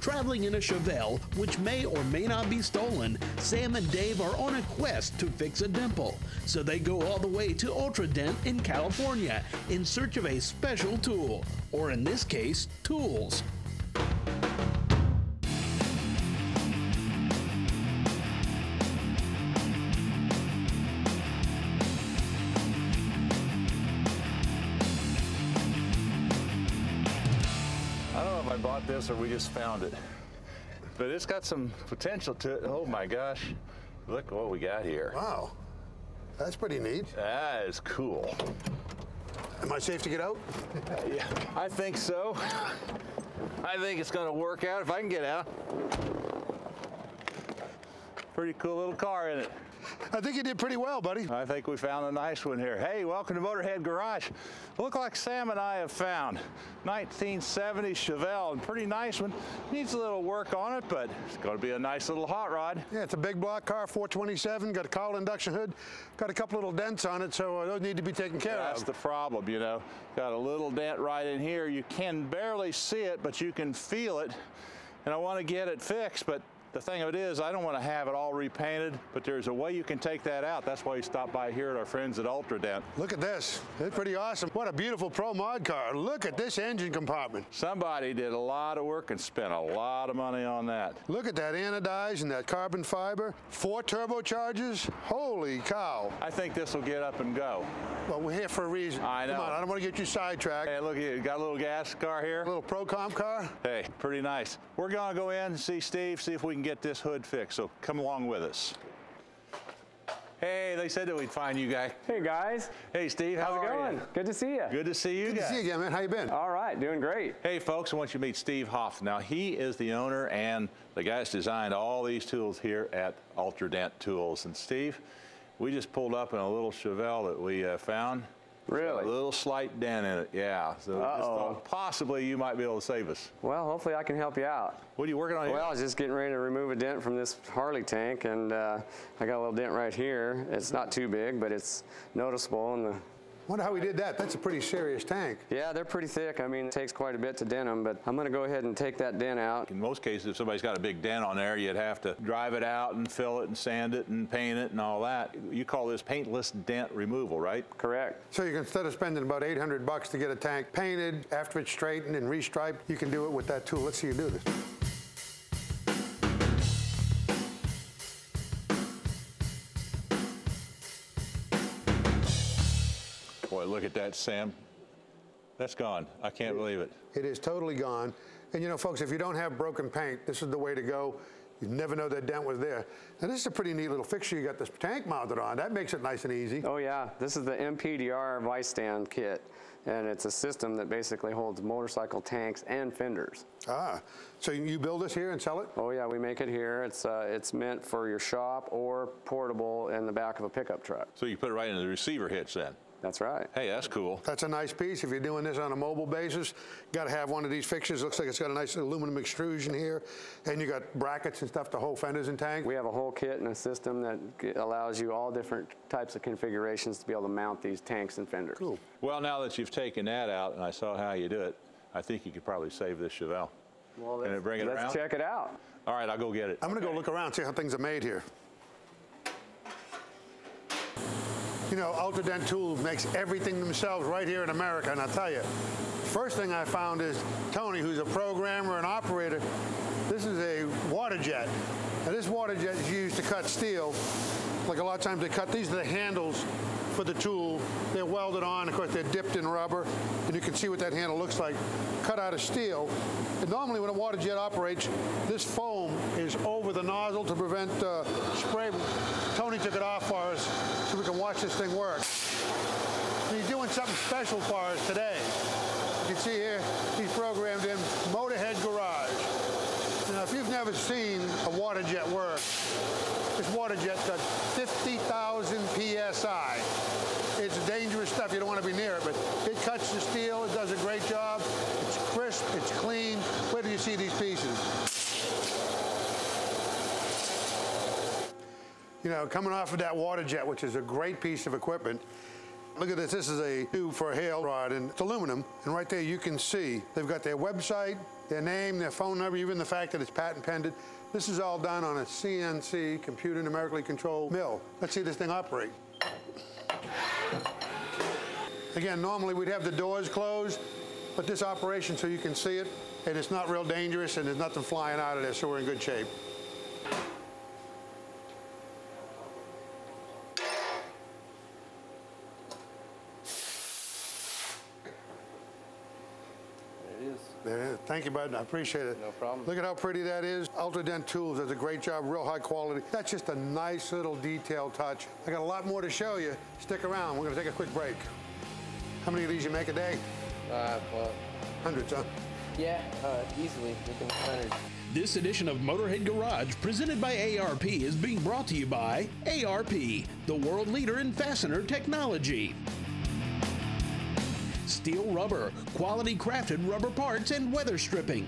Traveling in a Chevelle, which may or may not be stolen, Sam and Dave are on a quest to fix a dimple. So they go all the way to Ultra Dent in California in search of a special tool, or in this case, tools. I bought this or we just found it, but it's got some potential to it. Oh my gosh, look what we got here. Wow, that's pretty neat. That is cool. Am I safe to get out? Yeah, I think so. I think it's gonna work out if I can get out. Pretty cool little car in it. I think you did pretty well, buddy. I think we found a nice one here. Hey, welcome to Motorhead Garage. Look like Sam and I have found 1970 Chevelle, and pretty nice one. Needs a little work on it, but it's going to be a nice little hot rod. Yeah, it's a big block car, 427, got a cowl induction hood, got a couple little dents on it, so those need to be taken care of. That's the problem, you know. Got a little dent right in here. You can barely see it, but you can feel it, and I want to get it fixed, but the thing of it is, I don't want to have it all repainted, but there's a way you can take that out. That's why you stop by here at our friends at Ultra Dent. Look at this. It's pretty awesome. What a beautiful pro mod car. Look at this engine compartment. Somebody did a lot of work and spent a lot of money on that. Look at that anodized and that carbon fiber. 4 turbochargers. Holy cow. I think this will get up and go. Well, we're here for a reason. I know. Come on, I don't want to get you sidetracked. Hey, look, you got a little gas car here. A little pro comp car. Hey, pretty nice. We're going to go in and see Steve, see if we can get this hood fixed, so come along with us. Hey, they said that we'd find you guys. Hey guys. Hey Steve, how's it going? Good to see you. Good to see you guys. Good to see you again, man. How you been? All right, doing great. Hey folks, I want you to meet Steve Hoff. Now he is the owner and the guy that's designed all these tools here at Ultra Dent Tools. And Steve, we just pulled up in a little Chevelle that we found. Really? A little slight dent in it, yeah. So just thought possibly you might be able to save us. Well, hopefully I can help you out. What are you working on here? Well, I was just getting ready to remove a dent from this Harley tank, and I got a little dent right here. It's not too big, but it's noticeable. And Wonder how we did that. That's a pretty serious tank. yeah, they're pretty thick. I mean, it takes quite a bit to dent them, but I'm going to go ahead and take that dent out. In most cases, if somebody's got a big dent on there, you'd have to drive it out and fill it and sand it and paint it and all that. You call this paintless dent removal, right? Correct. So you can, instead of spending about $800 to get a tank painted, after it's straightened and restriped, you can do it with that tool. Let's see you do this. Boy, look at that, Sam. That's gone. I can't believe it. It is totally gone. And you know, folks, if you don't have broken paint, this is the way to go. You never know that dent was there. Now, this is a pretty neat little fixture you got this tank mounted on. That makes it nice and easy. Oh yeah, this is the MPDR vice stand kit, and it's a system that basically holds motorcycle tanks and fenders. Ah, so you build this here and sell it? Oh yeah, we make it here. It's meant for your shop or portable in the back of a pickup truck. So you put it right in the receiver hitch then? That's right. Hey, that's cool. That's a nice piece. If you're doing this on a mobile basis, got to have one of these fixtures. Looks like it's got a nice aluminum extrusion here, and you got brackets and stuff to hold fenders and tank. We have a whole kit and a system that allows you all different types of configurations to be able to mount these tanks and fenders. Cool. Well, now that you've taken that out and I saw how you do it, I think you could probably save this Chevelle. Well, Can I bring it around? let's check it out. All right, I'll go get it. I'm going to go look around, see how things are made here. You know, Ultra Dent Tools makes everything themselves right here in America, and I'll tell you, first thing I found is Tony, who's a programmer and operator. This is a water jet. Now, this water jet is used to cut steel. Like a lot of times they cut, these are the handles for the tool. They're welded on, of course they're dipped in rubber, and you can see what that handle looks like, cut out of steel. And normally when a water jet operates, this foam is over the nozzle to prevent spray. Tony took it off for us so we can watch this thing work. And he's doing something special for us today. You can see here, he's programmed in Motorhead Garage. Now, if you've never seen a water jet work, this water jet's got 50,000 PSI. It's dangerous stuff. You don't want to be near it, but it cuts the steel. It does a great job. It's crisp. It's clean. Where do you see these pieces? You know, coming off of that water jet, which is a great piece of equipment, Look at this. This is a tube for a hail rod, and it's aluminum. And right there you can see they've got their website, their name, their phone number, even the fact that it's patent pending. This is all done on a CNC, computer numerically controlled mill. Let's see this thing operate. Again, normally we'd have the doors closed, but this operation, so you can see it, and it's not real dangerous, and there's nothing flying out of there, so we're in good shape. There it is. Thank you, bud. I appreciate it. No problem. Look at how pretty that is. Ultra Dent Tools does a great job, real high quality. That's just a nice little detail touch. I got a lot more to show you. Stick around. We're going to take a quick break. How many of these you make a day? Well, Hundreds, huh? yeah, easily. We can hundreds. This edition of Motorhead Garage, presented by ARP, is being brought to you by ARP, the world leader in fastener technology. Steel rubber, quality crafted rubber parts and weather stripping.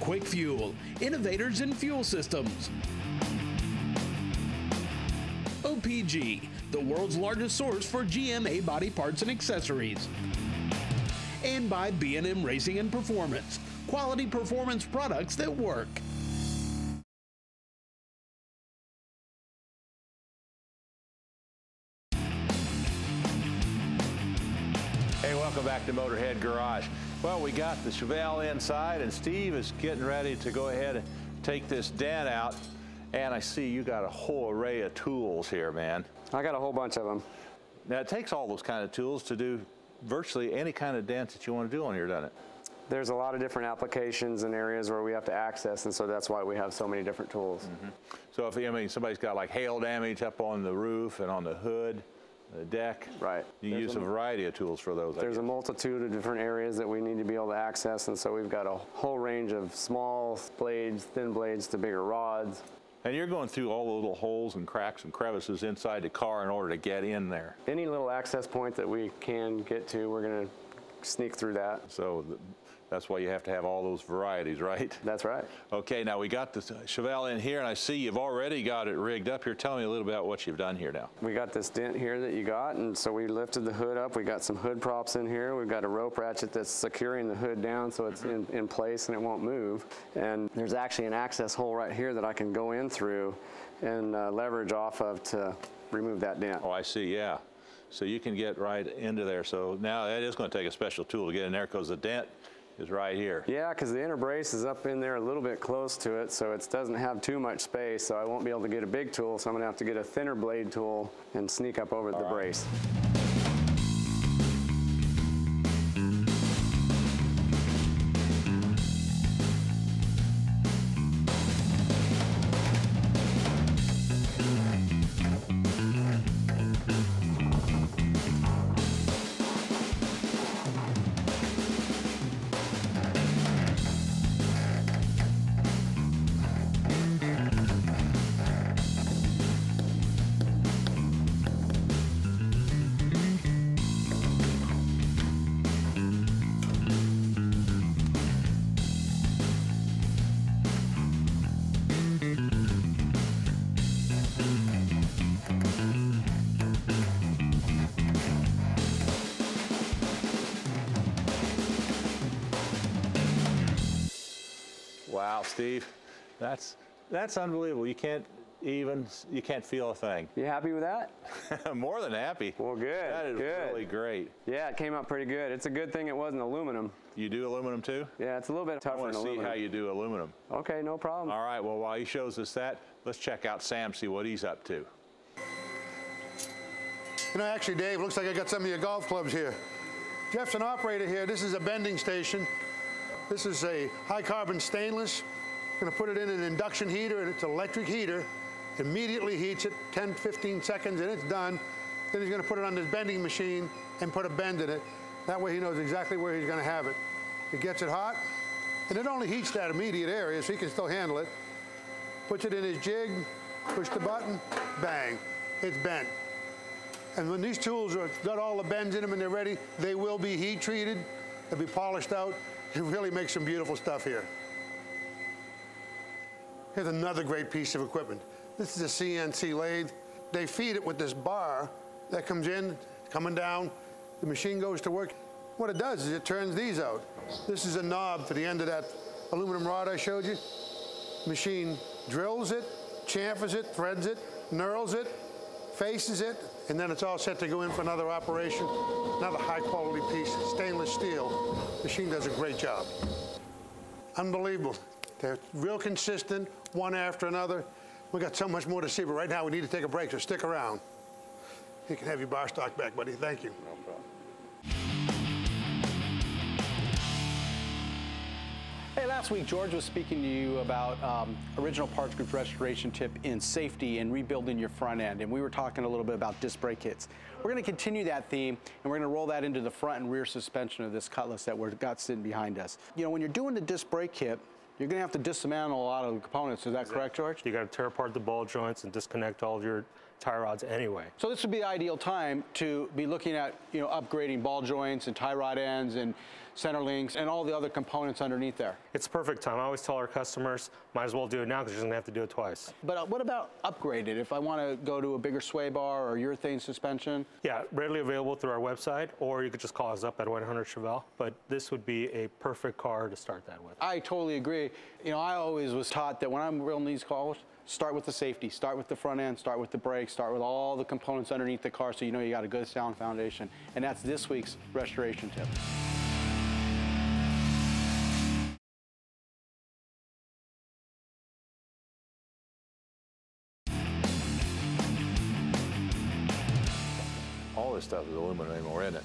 Quick Fuel, innovators in fuel systems. OPG, the world's largest source for GMA body parts and accessories. And by B&M Racing and Performance, quality performance products that work. Hey, welcome back to Motorhead Garage. Well, we got the Chevelle inside, and Steve is getting ready to go ahead and take this dent out. And I see you got a whole array of tools here, man. I got a whole bunch of them. Now, it takes all those kind of tools to do virtually any kind of dent that you want to do on here, doesn't it? There's a lot of different applications and areas where we have to access, and so that's why we have so many different tools. So if, I mean, somebody's got like hail damage up on the roof and on the hood, the deck. Right. You use a variety of tools for those. There's a multitude of different areas that we need to be able to access, and so we've got a whole range of small blades, thin blades to bigger rods. And you're going through all the little holes and cracks and crevices inside the car in order to get in there. Any little access point that we can get to, we're going to sneak through that. So that's why you have to have all those varieties, right? That's right. Okay, now we got the Chevelle in here, and I see you've already got it rigged up here. Tell me a little bit about what you've done here now. We got this dent here that you got, and so we lifted the hood up. We got some hood props in here. We've got a rope ratchet that's securing the hood down so it's in place and it won't move. And there's actually an access hole right here that I can go in through and leverage off of to remove that dent. Oh, I see, yeah. So you can get right into there. So now that is going to take a special tool to get in there because the dent is right here. Yeah, because the inner brace is up in there a little bit close to it, so it doesn't have too much space, so I won't be able to get a big tool, so I'm going to have to get a thinner blade tool and sneak up over the brace. Wow, Steve, that's unbelievable. You can't feel a thing. You happy with that? More than happy. Well, good. That is really great. Yeah, it came out pretty good. It's a good thing it wasn't aluminum. You do aluminum too? Yeah, it's a little bit tougher I want than to see aluminum. how you do aluminum. Okay, no problem. All right, well, while he shows us that, let's check out Sam, see what he's up to. You know, actually, Dave, looks like I got some of your golf clubs here. Jeff's an operator here. This is a bending station. This is a high carbon stainless. Gonna put it in an induction heater, and it's an electric heater. Immediately heats it, 10, 15 seconds, and it's done. Then he's gonna put it on this bending machine and put a bend in it. That way he knows exactly where he's gonna have it. It gets it hot, and it only heats that immediate area, so he can still handle it. Puts it in his jig, push the button, bang, it's bent. And when these tools are got all the bends in them and they're ready, they will be heat treated, they'll be polished out. It really makes some beautiful stuff here. Here's another great piece of equipment. This is a CNC lathe. They feed it with this bar that comes in, coming down, the machine goes to work. What it does is it turns these out. This is a knob for the end of that aluminum rod I showed you. Machine drills it, chamfers it, threads it, knurls it, faces it, and then it's all set to go in for another operation. Another high quality piece, stainless steel. Machine does a great job. Unbelievable. They're real consistent, one after another. We got so much more to see, but right now we need to take a break, so stick around. You can have your bar stock back, buddy. Thank you. No problem. Hey, last week George was speaking to you about original parts group restoration tip in safety and rebuilding your front end, and we were talking a little bit about disc brake kits. We're going to continue that theme, and we're going to roll that into the front and rear suspension of this Cutlass that we've got sitting behind us. You know, when you're doing the disc brake kit, you're going to have to dismantle a lot of the components. Is that correct, George? You got to tear apart the ball joints and disconnect all of your tie rods anyway. So this would be the ideal time to be looking at, you know, upgrading ball joints and tie rod ends and center links and all the other components underneath there. It's the perfect time. I always tell our customers, might as well do it now because you're going to have to do it twice. But what about upgraded? If I want to go to a bigger sway bar or urethane suspension? Yeah, readily available through our website, or you could just call us up at 100 Chevelle. But this would be a perfect car to start that with. I totally agree. You know, I always was taught that when I'm building these cars, start with the safety, start with the front end, start with the brakes, start with all the components underneath the car so you know you got a good sound foundation. And that's this week's restoration tip. All this stuff is aluminum anymore, isn't it?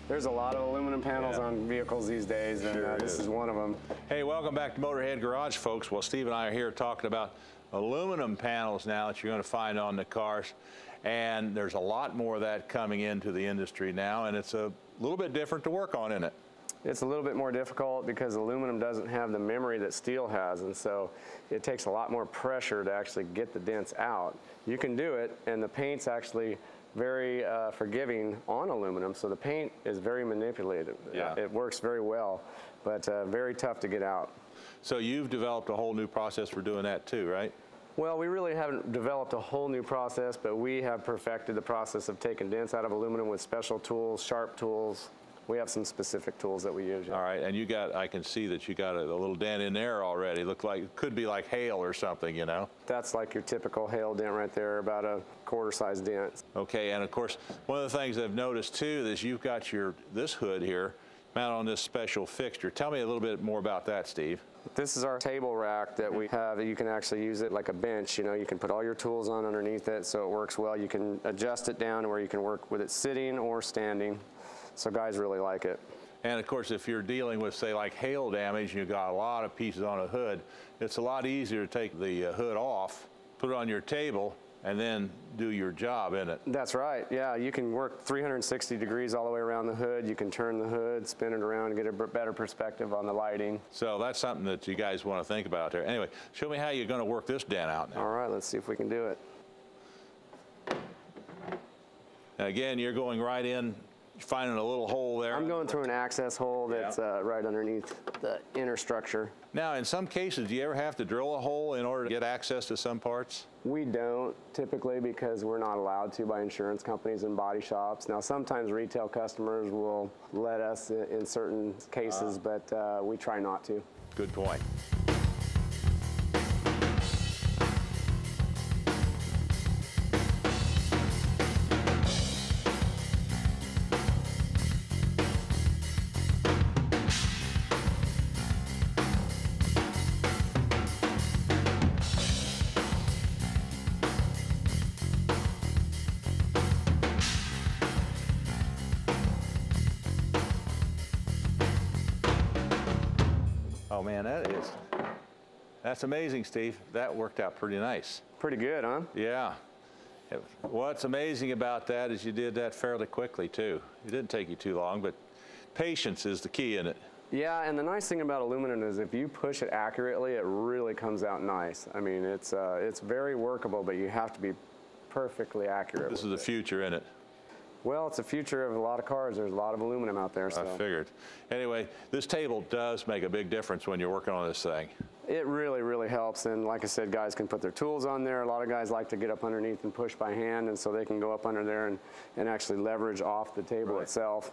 There's a lot of aluminum panels on vehicles these days, and this is one of them. Hey, welcome back to Motorhead Garage, folks. Well, Steve and I are here talking about aluminum panels now that you're going to find on the cars. And there's a lot more of that coming into the industry now, and it's a little bit different to work on, isn't it? It's a little bit more difficult because aluminum doesn't have the memory that steel has, and so it takes a lot more pressure to actually get the dents out. You can do it, and the paint's actually very forgiving on aluminum, so the paint is very manipulated. Yeah. It works very well, but very tough to get out. So you've developed a whole new process for doing that too, right? Well, we really haven't developed a whole new process, but we have perfected the process of taking dents out of aluminum with special tools, sharp tools. We have some specific tools that we use. All right, and you got, I can see that you got a little dent in there already. Look like, it could be like hail or something, you know? That's like your typical hail dent right there, about a quarter-size dent. Okay, and of course, one of the things I've noticed too is you've got this hood here mounted on this special fixture. Tell me a little bit more about that, Steve. This is our table rack that we have. You can actually use it like a bench. You know, you can put all your tools on underneath it so it works well. You can adjust it down to where you can work with it sitting or standing. So guys really like it. And of course, if you're dealing with, say, like hail damage, and you've got a lot of pieces on a hood, it's a lot easier to take the hood off, put it on your table, and then do your job in it. That's right. Yeah, you can work 360 degrees all the way around the hood. You can turn the hood, spin it around, and get a better perspective on the lighting. So that's something that you guys want to think about there. Anyway, show me how you're going to work this dent out now. All right, let's see if we can do it. Now again, you're going right in, finding a little hole there. I'm going through an access hole that's right underneath the inner structure. Now, in some cases, do you ever have to drill a hole in order to get access to some parts? We don't typically, because we're not allowed to by insurance companies and body shops. Now, sometimes retail customers will let us in certain cases, but we try not to. Good point. Oh man, that's amazing, Steve. That worked out pretty nice. Pretty good, huh? Yeah. What's amazing about that is you did that fairly quickly too. It didn't take you too long, but patience is the key in it. Yeah, and the nice thing about aluminum is if you push it accurately, it really comes out nice. I mean, it's very workable, but you have to be perfectly accurate. This is the future in it. Well, it's the future of a lot of cars. There's a lot of aluminum out there. So. I figured. Anyway, this table does make a big difference when you're working on this thing. It really, really helps. And like I said, guys can put their tools on there. A lot of guys like to get up underneath and push by hand, and so they can go up under there and actually leverage off the table itself.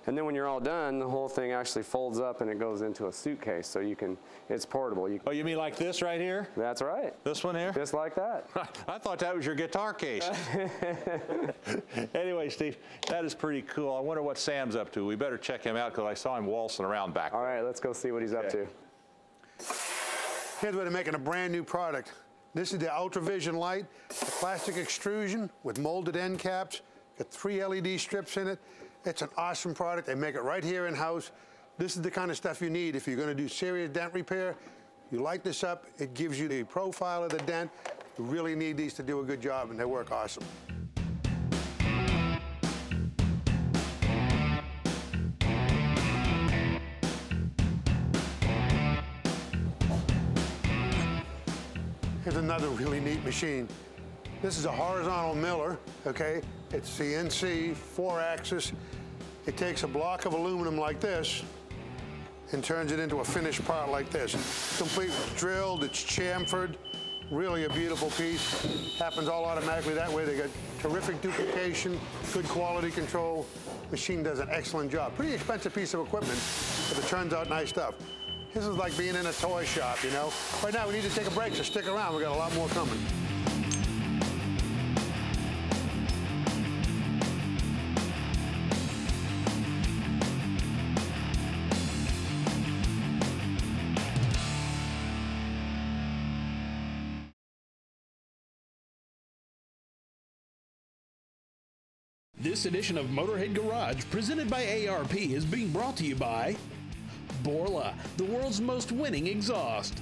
And then when you're all done, the whole thing actually folds up and it goes into a suitcase, so you can, it's portable. Oh, you mean like this right here? That's right. This one here? Just like that. I thought that was your guitar case. Anyway, Steve, that is pretty cool. I wonder what Sam's up to. We better check him out because I saw him waltzing around back there. All right, let's go see what he's up to. Here's where they're making a brand new product. This is the Ultravision light, a plastic extrusion with molded end caps, got 3 LED strips in it. It's an awesome product. They make it right here in-house. This is the kind of stuff you need if you're going to do serious dent repair. You light this up, it gives you the profile of the dent. You really need these to do a good job, and they work awesome. Here's another really neat machine. This is a horizontal miller, okay? It's CNC, 4-axis. It takes a block of aluminum like this and turns it into a finished part like this. Complete drilled, it's chamfered, really a beautiful piece. Happens all automatically that way. They got terrific duplication, good quality control. Machine does an excellent job. Pretty expensive piece of equipment, but it turns out nice stuff. This is like being in a toy shop, you know? Right now we need to take a break, so stick around. We got a lot more coming. This edition of Motorhead Garage, presented by ARP, is being brought to you by Borla, the world's most winning exhaust.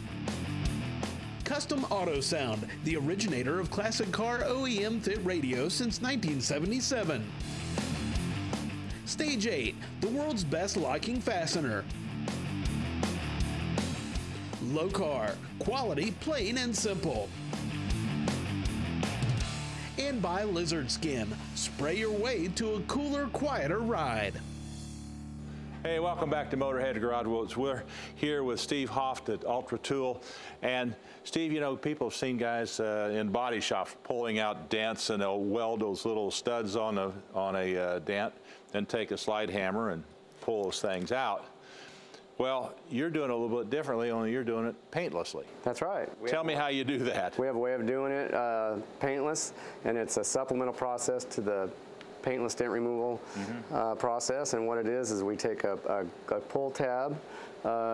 Custom Auto Sound, the originator of classic car OEM fit radio since 1977. Stage 8, the world's best locking fastener. Locar, quality plain and simple. And by Lizard Skin, spray your way to a cooler, quieter ride. Hey, welcome back to Motorhead Garage. We're here with Steve Hoft at Ultra Tool. And Steve, you know, people have seen guys in body shops pulling out dents, and they'll weld those little studs on a dent, then take a slide hammer and pull those things out. Well, you're doing it a little bit differently, only you're doing it paintlessly. That's right. Tell me how you do that. We have a way of doing it paintless, and it's a supplemental process to the paintless dent removal process. And what it is we take a pull tab,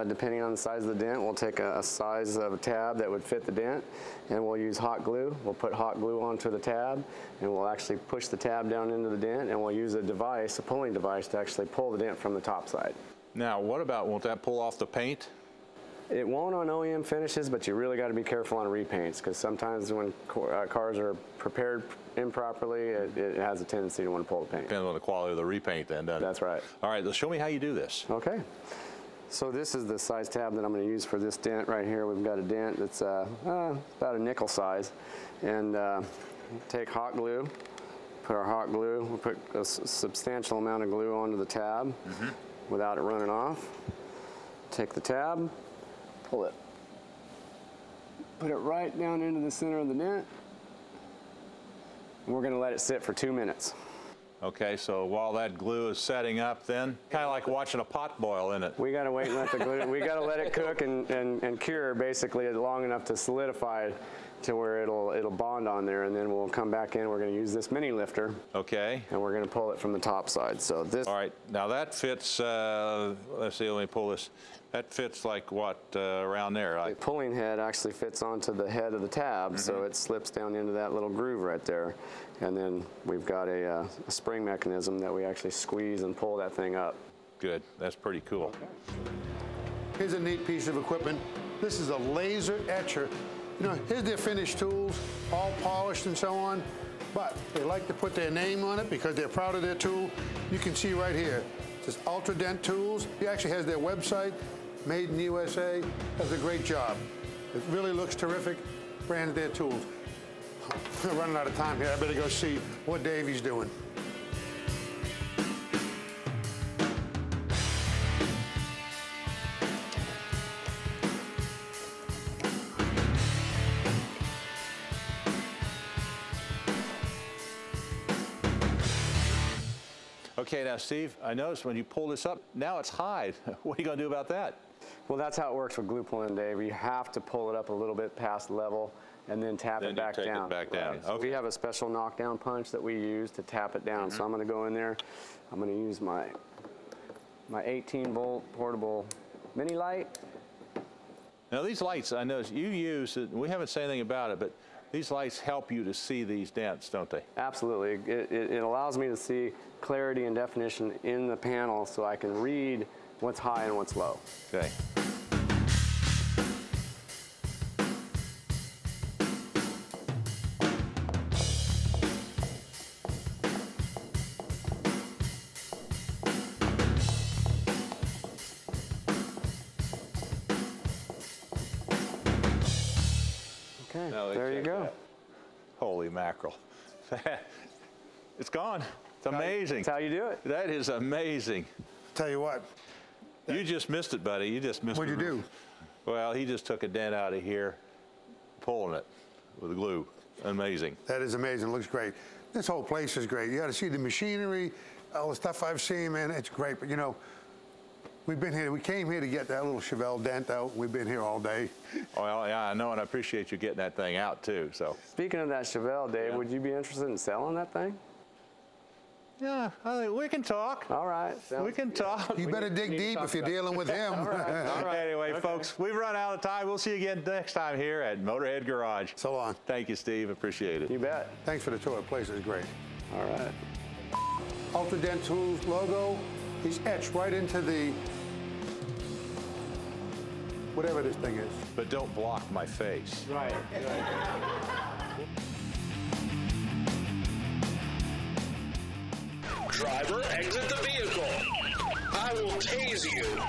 depending on the size of the dent. We'll take a size of a tab that would fit the dent, and we'll use hot glue. We'll put hot glue onto the tab, and we'll actually push the tab down into the dent, and we'll use a device, a pulling device, to actually pull the dent from the top side. Now, what about, won't that pull off the paint? It won't on OEM finishes, but you really got to be careful on repaints, because sometimes when cars are prepared improperly, it has a tendency to want to pull the paint. Depends on the quality of the repaint then, doesn't it? That's right. All right, show me how you do this. Okay. So this is the size tab that I'm going to use for this dent right here. We've got a dent that's about a nickel size. And take hot glue, put our hot glue, we'll put a substantial amount of glue onto the tab without it running off. Take the tab, pull it, put it right down into the center of the dent, and we're going to let it sit for 2 minutes. Okay, so while that glue is setting up then, kind of like watching a pot boil, isn't it? We got to wait and let the glue, we got to let it cook and cure basically long enough to solidify to where it'll bond on there, and then we'll come back in. We're going to use this mini lifter. Okay. And we're going to pull it from the top side. So this. All right, now that fits, let's see, let me pull this. That fits like what, around there? The pulling head actually fits onto the head of the tab, so it slips down into that little groove right there. And then we've got a spring mechanism that we actually squeeze and pull that thing up. Good, that's pretty cool. Okay. Here's a neat piece of equipment. This is a laser etcher. You know, here's their finished tools, all polished and so on, but they like to put their name on it because they're proud of their tool. You can see right here, it says Ultra Dent Tools. He actually has their website, Made in the USA, does a great job. It really looks terrific, branded their tools. I'm running out of time here. I better go see what Davey's doing. Okay, now Steve, I noticed when you pull this up, now it's high. What are you going to do about that? Well, that's how it works with glue pulling, Dave. You have to pull it up a little bit past level and then tap it back down. Then you take it back down. Right. So okay. we have a special knockdown punch that we use to tap it down. So I'm going to go in there. I'm going to use my 18-volt portable mini light. Now these lights, I noticed you use, we haven't said anything about it, but these lights help you to see these dents, don't they? Absolutely. It allows me to see clarity and definition in the panel so I can read what's high and what's low. Okay. Okay, Now there you go. that. Holy mackerel. It's gone. It's amazing. That's how you do it. That is amazing. Tell you what, You just missed it, buddy. You just missed it. what'd you do? Well, he just took a dent out of here, pulling it with glue. Amazing. That is amazing. Looks great. This whole place is great. You got to see the machinery, all the stuff I've seen, man. It's great. But you know, we've been here. We came here to get that little Chevelle dent out. We've been here all day. Well, yeah, I know, and I appreciate you getting that thing out too. So. Speaking of that Chevelle, Dave, would you be interested in selling that thing? Yeah, I think we can talk. All right. We can talk. You better dig deep if you're dealing with him. All right. Anyway, folks, we've run out of time. We'll see you again next time here at Motorhead Garage. So long. Thank you, Steve. Appreciate it. You bet. Thanks for the tour. The place is great. All right. Ultra Dent Tools logo is etched right into the whatever this thing is. But don't block my face. Right. Driver, exit the vehicle. I will tase you.